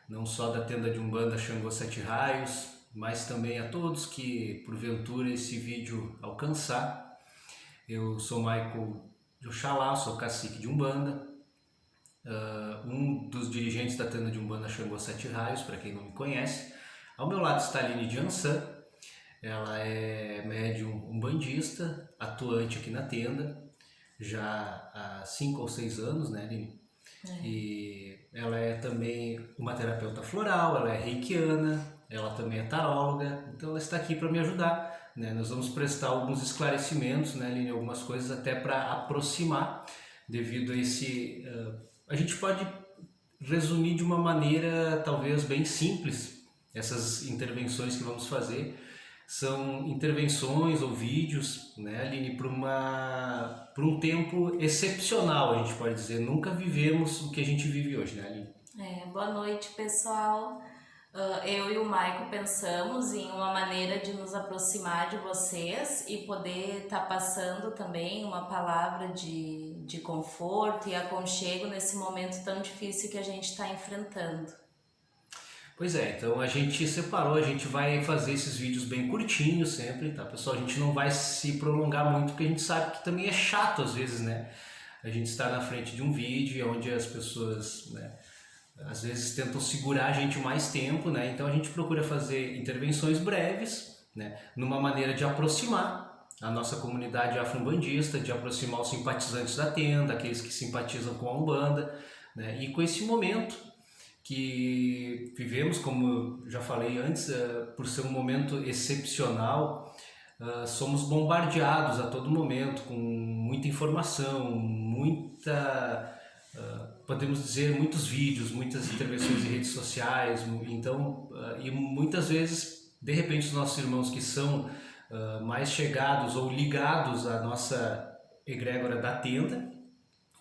não só da tenda de Umbanda Xangô Sete Raios, mas também a todos que porventura esse vídeo alcançar. Eu sou Michael de Oxalá, sou cacique de Umbanda, um dos dirigentes da tenda de Umbanda Xangô Sete Raios, para quem não me conhece. Ao meu lado está a Aline Jansan, ela é médium umbandista, atuante aqui na tenda, já há 5 ou 6 anos, né, Aline? E ela é também uma terapeuta floral, ela é reikiana, ela também é taróloga, então ela está aqui para me ajudar, né? Nós vamos prestar alguns esclarecimentos, né, Aline, algumas coisas até para aproximar, devido a esse... a gente pode resumir de uma maneira talvez bem simples essas intervenções que vamos fazer. São intervenções ou vídeos, né, Aline, para um tempo excepcional, a gente pode dizer. Nunca vivemos o que a gente vive hoje, né, Aline? Boa noite, pessoal. Eu e o Maico pensamos em uma maneira de nos aproximar de vocês e poder estar passando também uma palavra de conforto e aconchego nesse momento tão difícil que a gente está enfrentando. Pois é, então a gente separou, a gente vai fazer esses vídeos bem curtinhos sempre, tá, pessoal? A gente não vai se prolongar muito, porque a gente sabe que também é chato às vezes, né? A gente está na frente de um vídeo onde as pessoas, né, às vezes tentam segurar a gente mais tempo, né? Então a gente procura fazer intervenções breves, né, numa maneira de aproximar a nossa comunidade afro-umbandista, de aproximar os simpatizantes da tenda, aqueles que simpatizam com a Umbanda, né? E com esse momento que vivemos, como eu já falei antes, por ser um momento excepcional, somos bombardeados a todo momento com muita informação, podemos dizer, muitos vídeos, muitas intervenções em redes sociais, então, e muitas vezes, de repente, os nossos irmãos que são mais chegados ou ligados à nossa egrégora da tenda,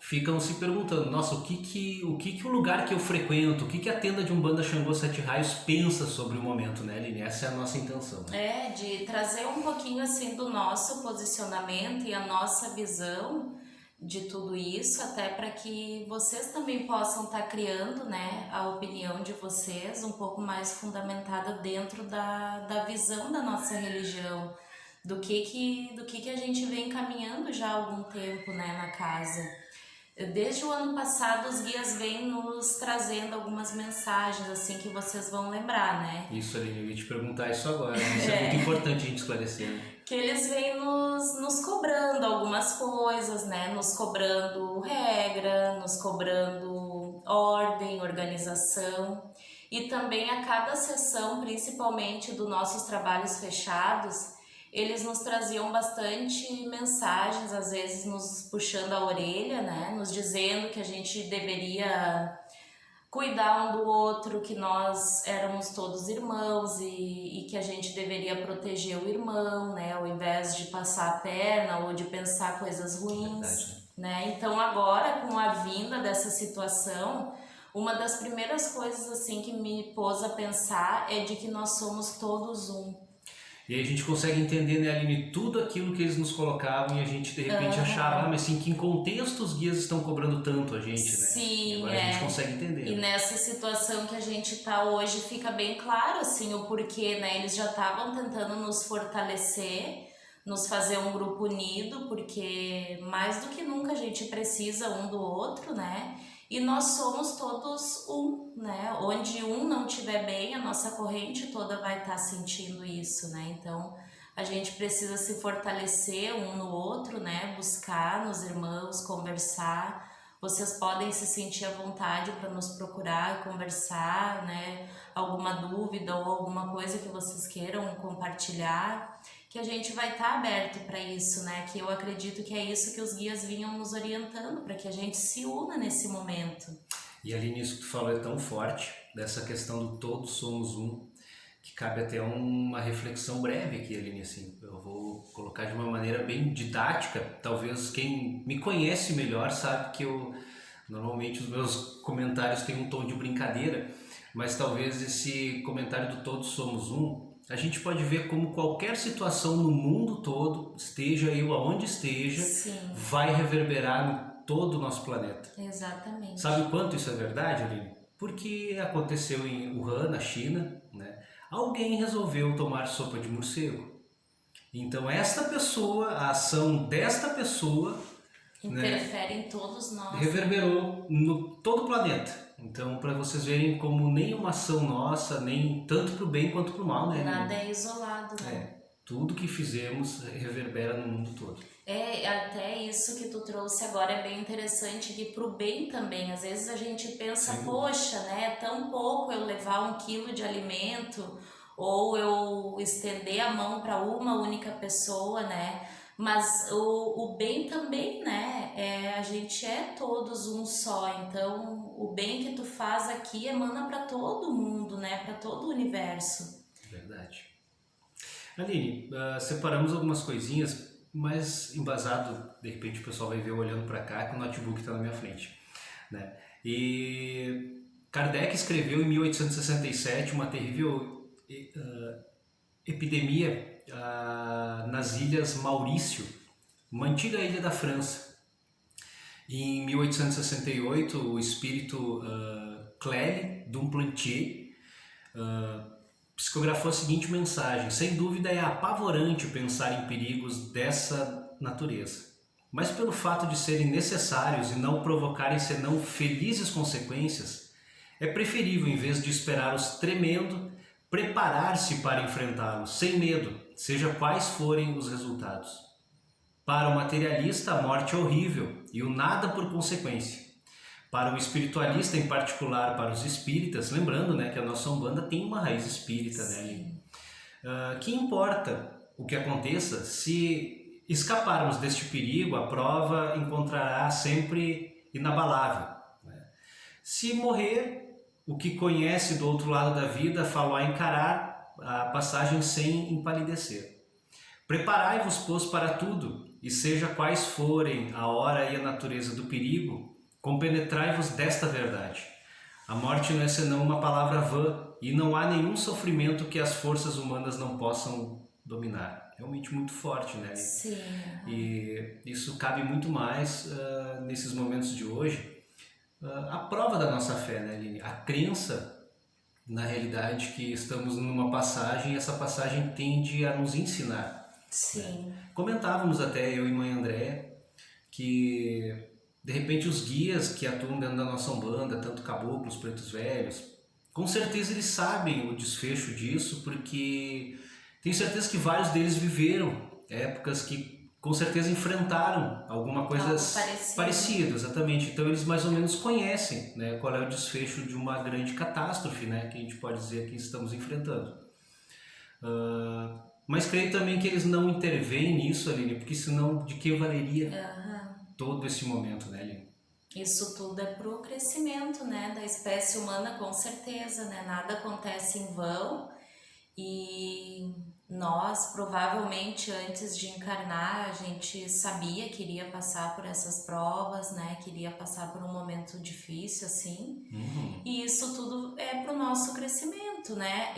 ficam se perguntando, nossa, o que o lugar que eu frequento, o que a tenda de Umbanda Xangô Sete Raios pensa sobre o momento, né, Aline? Essa é a nossa intenção. Né? De trazer um pouquinho assim do nosso posicionamento e a nossa visão de tudo isso, até para que vocês também possam estar criando, né, a opinião de vocês um pouco mais fundamentada dentro da visão da nossa religião, do que a gente vem caminhando já há algum tempo, né, na casa. Desde o ano passado os guias vêm nos trazendo algumas mensagens assim que vocês vão lembrar, né? Isso, Aline, eu ia te perguntar isso agora, isso é muito importante a gente esclarecer, né? Que eles vêm nos cobrando algumas coisas, né? Nos cobrando regra, nos cobrando ordem, organização. E também a cada sessão, principalmente dos nossos trabalhos fechados, eles nos traziam bastante mensagens, às vezes nos puxando a orelha, né? Nos dizendo que a gente deveria cuidar um do outro, que nós éramos todos irmãos e que a gente deveria proteger o irmão, né? Ao invés de passar a perna ou de pensar coisas ruins, né? Então agora, com a vinda dessa situação, uma das primeiras coisas assim que me pôs a pensar é de que nós somos todos um. E aí a gente consegue entender, né, Aline, tudo aquilo que eles nos colocavam e a gente de repente achava, mas assim, que em contexto os guias estão cobrando tanto a gente, né? Sim, e agora a gente consegue entender. E nessa situação que a gente tá hoje fica bem claro, assim, o porquê, né? Eles já estavam tentando nos fortalecer, nos fazer um grupo unido, porque mais do que nunca a gente precisa um do outro, né? E nós somos todos um, né? Onde um não estiver bem, a nossa corrente toda vai estar sentindo isso, né? Então, a gente precisa se fortalecer um no outro, né? Buscar nos irmãos, conversar. Vocês podem se sentir à vontade para nos procurar, conversar, né? Alguma dúvida ou alguma coisa que vocês queiram compartilhar, que a gente vai estar aberto para isso, né? Que eu acredito que é isso que os guias vinham nos orientando, para que a gente se una nesse momento. E Aline, isso que tu falou é tão forte, dessa questão do todos somos um, que cabe até uma reflexão breve aqui, Aline, assim. Eu vou colocar de uma maneira bem didática, talvez quem me conhece melhor sabe que normalmente os meus comentários têm um tom de brincadeira, mas talvez esse comentário do todos somos um, a gente pode ver como qualquer situação no mundo todo, esteja eu aonde esteja, Sim. vai reverberar no todo o nosso planeta. Exatamente. Sabe o quanto isso é verdade, Aline? porque aconteceu em Wuhan, na China, né? Alguém resolveu tomar sopa de morcego. Então esta pessoa, a ação desta pessoa, né, Interfere em todos nós. reverberou no todo o planeta. Então, para vocês verem como nenhuma ação nossa, nem tanto para o bem quanto para o mal, né? Nada é isolado, né? Tudo que fizemos reverbera no mundo todo. Até isso que tu trouxe agora é bem interessante, que pro bem também. Às vezes a gente pensa, poxa, né, é tão pouco eu levar 1 quilo de alimento ou eu estender a mão para uma única pessoa, né? Mas o bem também, né? A gente é todos um só. Então, o bem que tu faz aqui emana para todo mundo, né? Para todo o universo. Verdade. Aline, separamos algumas coisinhas, mas embasado, de repente o pessoal vai ver olhando para cá que o notebook está na minha frente, né? E Kardec escreveu em 1867 uma terrível epidemia nas Ilhas Maurício, uma antiga ilha da França. Em 1868, o espírito Clélie Dumplantier psicografou a seguinte mensagem: sem dúvida é apavorante pensar em perigos dessa natureza, mas pelo fato de serem necessários e não provocarem senão felizes consequências, é preferível, em vez de esperá-los tremendo, preparar-se para enfrentá-los sem medo, seja quais forem os resultados. Para o materialista, a morte é horrível e o nada por consequência. Para o espiritualista, em particular para os espíritas, lembrando, né, que a nossa Umbanda tem uma raiz espírita, né? Que importa o que aconteça, se escaparmos deste perigo, a prova encontrará sempre inabalável, né? Se morrer, o que conhece do outro lado da vida falou encarar a passagem sem empalidecer. Preparai-vos, pois, para tudo, e seja quais forem a hora e a natureza do perigo, compenetrai-vos desta verdade. A morte não é senão uma palavra vã, e não há nenhum sofrimento que as forças humanas não possam dominar. Realmente muito forte, né? Sim. E isso cabe muito mais nesses momentos de hoje. A prova da nossa fé, né, Aline? A crença na realidade que estamos numa passagem, e essa passagem tende a nos ensinar. Sim. Né? Comentávamos até, eu e mãe André, que de repente os guias que atuam dentro da nossa Umbanda, tanto caboclos, pretos velhos, com certeza eles sabem o desfecho disso, porque tenho certeza que vários deles viveram épocas que com certeza enfrentaram alguma coisa parecida, exatamente. Então eles mais ou menos conhecem, né, qual é o desfecho de uma grande catástrofe, né, que a gente pode dizer que estamos enfrentando. Mas creio também que eles não intervêm nisso, Aline, porque senão de que valeria todo esse momento, né, Aline? Isso tudo é pro crescimento, né, da espécie humana, com certeza, né? Nada acontece em vão e nós, provavelmente, antes de encarnar, a gente sabia que iria passar por essas provas, né? Que iria passar por um momento difícil, assim. E isso tudo é pro nosso crescimento, né?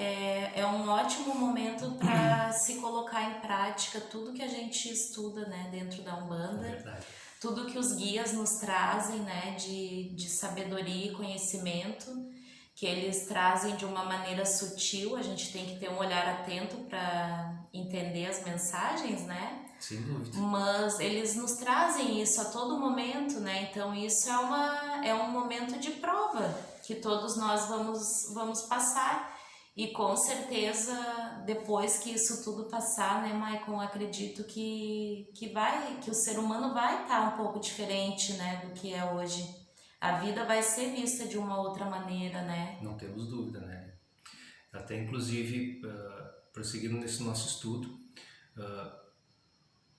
É um ótimo momento para se colocar em prática tudo que a gente estuda, né, dentro da Umbanda. É verdade. Tudo que os guias nos trazem, né, de sabedoria e conhecimento, que eles trazem de uma maneira sutil, a gente tem que ter um olhar atento para entender as mensagens, né? Sem dúvida. Mas eles nos trazem isso a todo momento, né? Então isso é um momento de prova que todos nós vamos passar. E com certeza, depois que isso tudo passar, né, Maicon, acredito que o ser humano vai estar um pouco diferente, né, do que é hoje. A vida vai ser vista de uma outra maneira, né? Não temos dúvida, né? Até inclusive, prosseguindo nesse nosso estudo,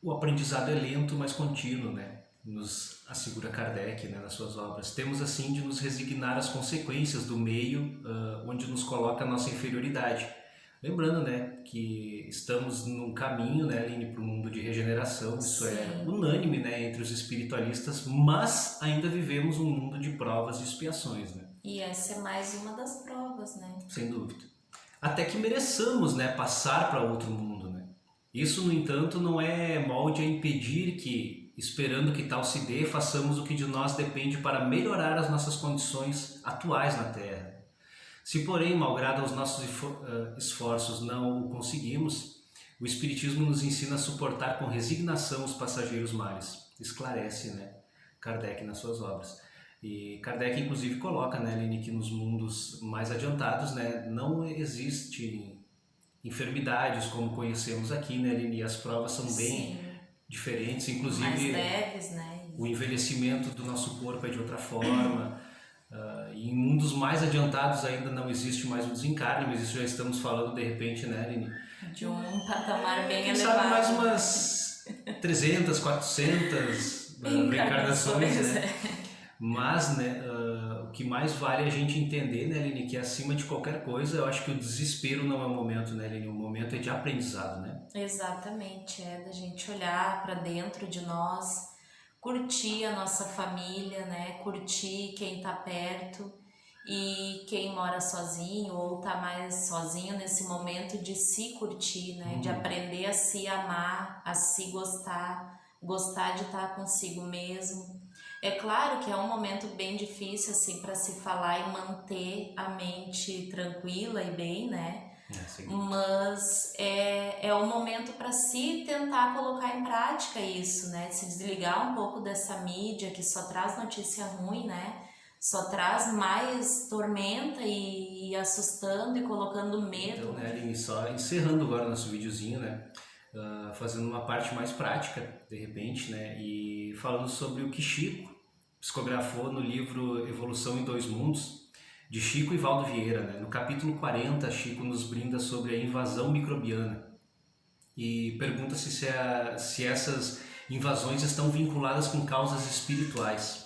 o aprendizado é lento, mas contínuo, né? Nos assegura Kardec, né, nas suas obras. Temos assim de nos resignar às consequências do meio onde nos coloca a nossa inferioridade. Lembrando, né, que estamos num caminho, né, Aline, para o mundo de regeneração. Isso é unânime, né, entre os espiritualistas, mas ainda vivemos um mundo de provas e expiações, né? E essa é mais uma das provas, né? Sem dúvida. Até que mereçamos, né, passar para outro mundo, né? Isso, no entanto, não é molde a impedir que esperando que tal se dê, façamos o que de nós depende para melhorar as nossas condições atuais na Terra. Se, porém, malgrado aos nossos esforços, não o conseguimos, o Espiritismo nos ensina a suportar com resignação os passageiros males. Esclarece, né, Kardec nas suas obras. E Kardec, inclusive, coloca, né, Aline, que nos mundos mais adiantados, né, não existe enfermidades como conhecemos aqui, né, Aline? E as provas são bem diferentes, inclusive mais leves, né? O envelhecimento do nosso corpo é de outra forma. E em mundos mais adiantados ainda não existe mais o desencarne, mas isso já estamos falando de repente, né, Aline? De um patamar bem Quem elevado. sabe mais umas 300, 400 reencarnações, né? Mas, né, o que mais vale é a gente entender, né, Aline, que acima de qualquer coisa, eu acho que o desespero não é o momento, né, Aline? O momento é de aprendizado, né? Exatamente, é da gente olhar para dentro de nós, curtir a nossa família, né? Curtir quem tá perto e quem mora sozinho ou tá mais sozinho nesse momento de se curtir, né? De aprender a se amar, a se gostar, gostar de estar consigo mesmo. É claro que é um momento bem difícil assim para se falar e manter a mente tranquila e bem, né? Mas é um momento para se tentar colocar em prática isso, né? Se desligar um pouco dessa mídia que só traz notícia ruim, né? Só traz mais tormenta e assustando e colocando medo. Então, né, Aline, só encerrando agora o nosso videozinho, né? Fazendo uma parte mais prática, de repente, né? E falando sobre o que Chico psicografou no livro Evolução em Dois Mundos, de Chico e Valdo Vieira, né? No capítulo 40, Chico nos brinda sobre a invasão microbiana e pergunta-se se essas invasões estão vinculadas com causas espirituais.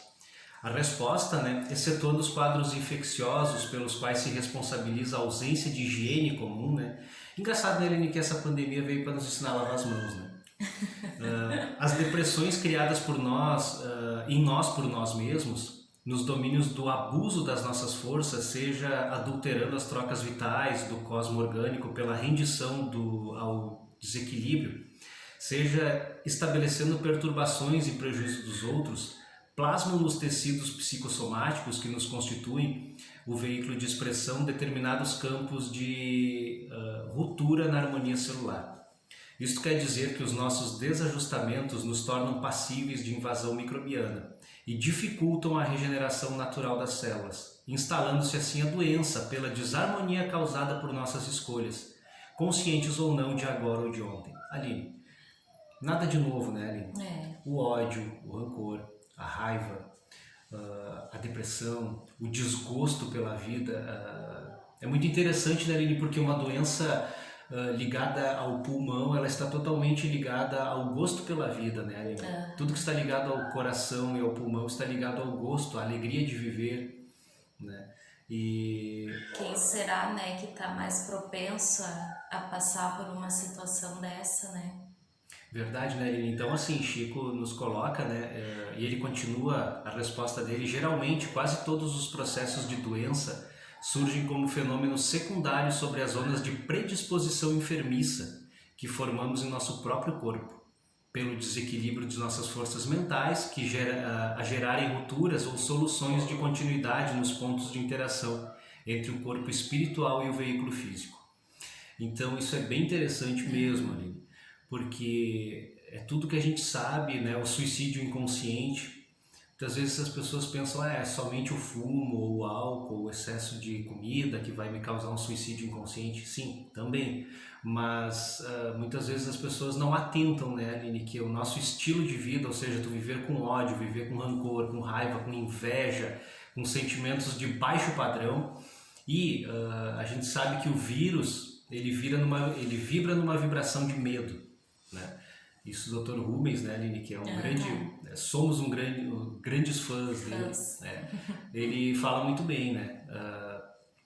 A resposta, né, excetuando os quadros infecciosos pelos quais se responsabiliza a ausência de higiene comum, né? Engraçado, né, Helene, que essa pandemia veio para nos ensinar a lavar as mãos, né? As depressões criadas por nós, em nós por nós mesmos, nos domínios do abuso das nossas forças, seja adulterando as trocas vitais do cosmo orgânico pela rendição ao desequilíbrio, seja estabelecendo perturbações e prejuízo dos outros, plasmam nos tecidos psicossomáticos que nos constituem o veículo de expressão determinados campos de ruptura na harmonia celular. Isto quer dizer que os nossos desajustamentos nos tornam passíveis de invasão microbiana e dificultam a regeneração natural das células, instalando-se assim a doença pela desarmonia causada por nossas escolhas, conscientes ou não de agora ou de ontem. Aline, nada de novo, né, Aline? O ódio, o rancor, a raiva, a depressão, o desgosto pela vida. É muito interessante, né, Aline, porque uma doença ligada ao pulmão, ela está totalmente ligada ao gosto pela vida, né, Aline? Tudo que está ligado ao coração e ao pulmão está ligado ao gosto, à alegria de viver, né? E quem será, né, que está mais propenso a passar por uma situação dessa, né? Verdade, né, Aline? Então, assim, Chico nos coloca, né, e ele continua a resposta dele, geralmente quase todos os processos de doença surgem como fenômenos secundários sobre as zonas de predisposição enfermiça que formamos em nosso próprio corpo, pelo desequilíbrio de nossas forças mentais que a gerarem rupturas ou soluções de continuidade nos pontos de interação entre o corpo espiritual e o veículo físico. Então isso é bem interessante mesmo, Aline, porque é tudo que a gente sabe, né? O suicídio inconsciente. Muitas vezes as pessoas pensam, é somente o fumo, ou o álcool, o excesso de comida que vai me causar um suicídio inconsciente. Sim, também. Mas muitas vezes as pessoas não atentam, né, Aline, que o nosso estilo de vida, ou seja, tu viver com ódio, viver com rancor, com raiva, com inveja, com sentimentos de baixo padrão. E a gente sabe que o vírus, ele vibra numa vibração de medo, né? Isso o Dr. Rubens, né, Aline, que é somos grandes fãs dele, né? Ele fala muito bem, né?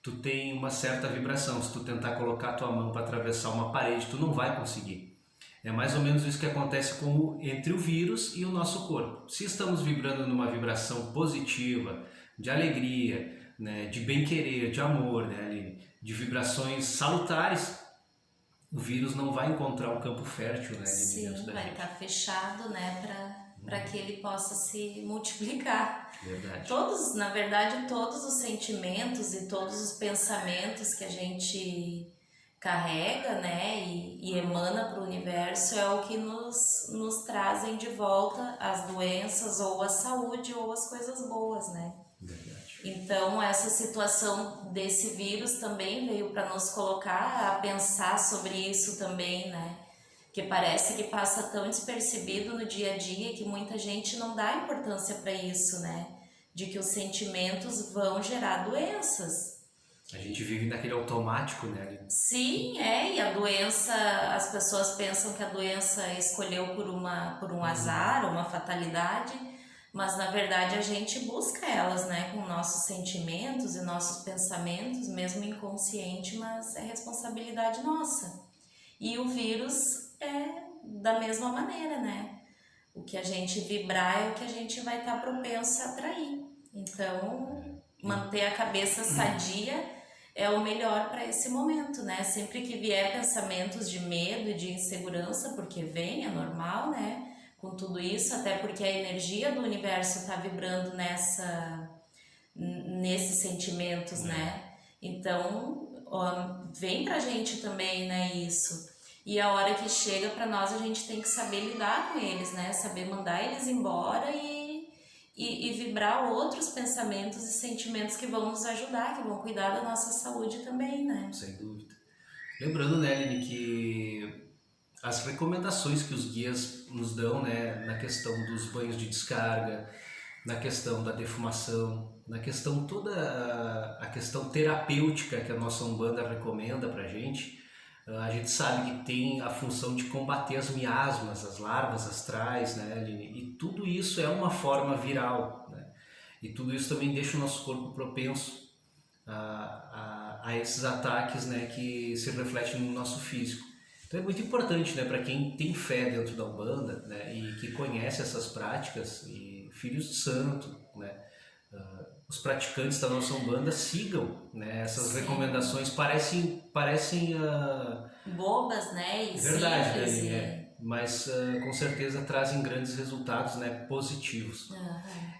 Tu tem uma certa vibração, se tu tentar colocar tua mão para atravessar uma parede, tu não vai conseguir. É mais ou menos isso que acontece entre o vírus e o nosso corpo. Se estamos vibrando numa vibração positiva, de alegria, né, de bem-querer, de amor, né, Aline, de vibrações salutares, o vírus não vai encontrar um campo fértil, né, sim, dentro da vai gente. estar fechado, né, para que ele possa se multiplicar. Verdade. Todos, na verdade, todos os sentimentos e todos os pensamentos que a gente carrega, né, e emana para o universo é o que nos trazem de volta as doenças ou a saúde ou as coisas boas, né? Verdade. Então essa situação desse vírus também veio para nos colocar a pensar sobre isso também, né? Que parece que passa tão despercebido no dia a dia que muita gente não dá importância para isso, né? De que os sentimentos vão gerar doenças. A gente vive naquele automático, né? Sim, e a doença, as pessoas pensam que a doença escolheu por um azar, uma fatalidade, mas na verdade a gente busca elas, né, com nossos sentimentos e nossos pensamentos, mesmo inconsciente, mas é responsabilidade nossa. E o vírus é da mesma maneira, né? O que a gente vibrar é o que a gente vai estar propenso a atrair. Então, manter a cabeça sadia é o melhor para esse momento, né? Sempre que vier pensamentos de medo e de insegurança, porque vem, é normal, né? Com tudo isso, até porque a energia do universo está vibrando nesses sentimentos, né? Então, vem pra gente também, né, isso. E a hora que chega para nós, a gente tem que saber lidar com eles, né? Saber mandar eles embora e vibrar outros pensamentos e sentimentos que vão nos ajudar, que vão cuidar da nossa saúde também, né? Sem dúvida. Lembrando, né, Aline, que as recomendações que os guias nos dão, né, na questão dos banhos de descarga, na questão da defumação, na questão toda a questão terapêutica que a nossa Umbanda recomenda pra gente, a gente sabe que tem a função de combater as miasmas, as larvas astrais, né, Aline? E tudo isso é uma forma viral, né? E tudo isso também deixa o nosso corpo propenso a esses ataques, né, que se refletem no nosso físico. Então é muito importante, né, para quem tem fé dentro da Umbanda, né, e que conhece essas práticas, e filhos de santo, né, os praticantes da nossa Umbanda sigam, né, essas Sim. recomendações. Parecem bobas, né? E verdade, né, simples, Aline? Mas com certeza trazem grandes resultados, né, positivos.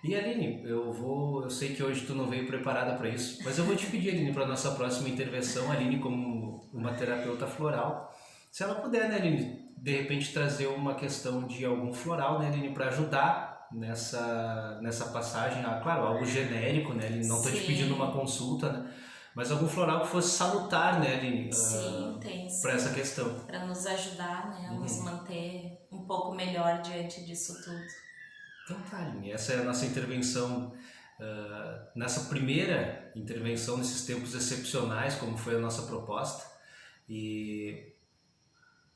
E Aline, eu sei que hoje tu não veio preparada para isso, mas eu vou te pedir, Aline, para nossa próxima intervenção, Aline como uma terapeuta floral, se ela puder, né, Aline, de repente trazer uma questão de algum floral, né, Aline, para ajudar nessa passagem, claro, algo genérico, né, Aline, não estou te pedindo uma consulta, né, mas algum floral que fosse salutar, né, Aline, sim, tem para essa questão. Para nos ajudar, né, a nos manter um pouco melhor diante disso tudo. Então tá, Aline, essa é a nossa intervenção, nessa primeira intervenção nesses tempos excepcionais, como foi a nossa proposta. E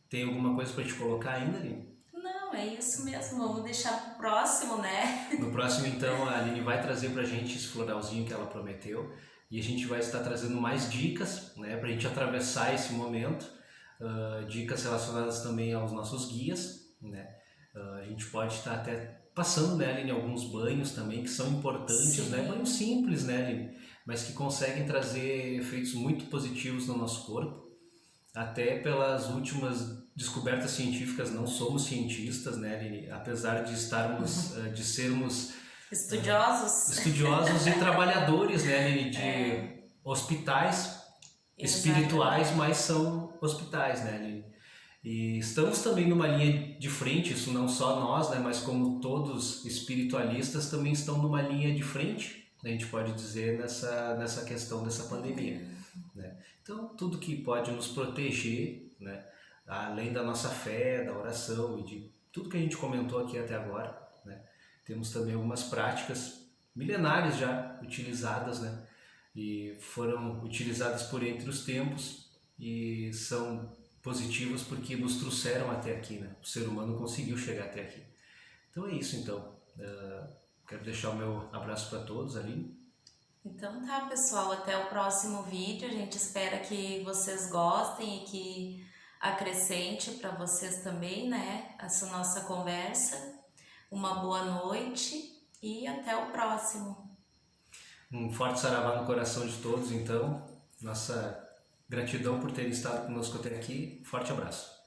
tem alguma coisa para te colocar ainda, Aline? Não, é isso mesmo, vamos deixar pro próximo, né? No próximo, então, a Aline vai trazer pra gente esse floralzinho que ela prometeu e a gente vai estar trazendo mais dicas, né, pra gente atravessar esse momento, dicas relacionadas também aos nossos guias, né, a gente pode estar até passando, né, Aline, alguns banhos também que são importantes, Sim. né, banhos simples, né, Aline, mas que conseguem trazer efeitos muito positivos no nosso corpo, até pelas últimas descobertas científicas. Não somos cientistas, né, Aline? Apesar de estarmos, de sermos estudiosos e trabalhadores, né, Aline, de hospitais espirituais, mas são hospitais, né, Aline? E estamos também numa linha de frente, isso não só nós, né, mas como todos espiritualistas também estão numa linha de frente, a gente pode dizer, nessa questão dessa pandemia, né? Então, tudo que pode nos proteger, né, além da nossa fé, da oração e de tudo que a gente comentou aqui até agora, né, temos também algumas práticas milenares já utilizadas, né, e foram utilizadas por entre os tempos e são positivas porque nos trouxeram até aqui, né? O ser humano conseguiu chegar até aqui. Então é isso, então. Quero deixar o meu abraço para todos, Aline. Então tá, pessoal, até o próximo vídeo. A gente espera que vocês gostem e que acrescente para vocês também, né, essa nossa conversa. Uma boa noite e até o próximo. Um forte saravá no coração de todos, então. Nossa gratidão por terem estado conosco até aqui. Forte abraço.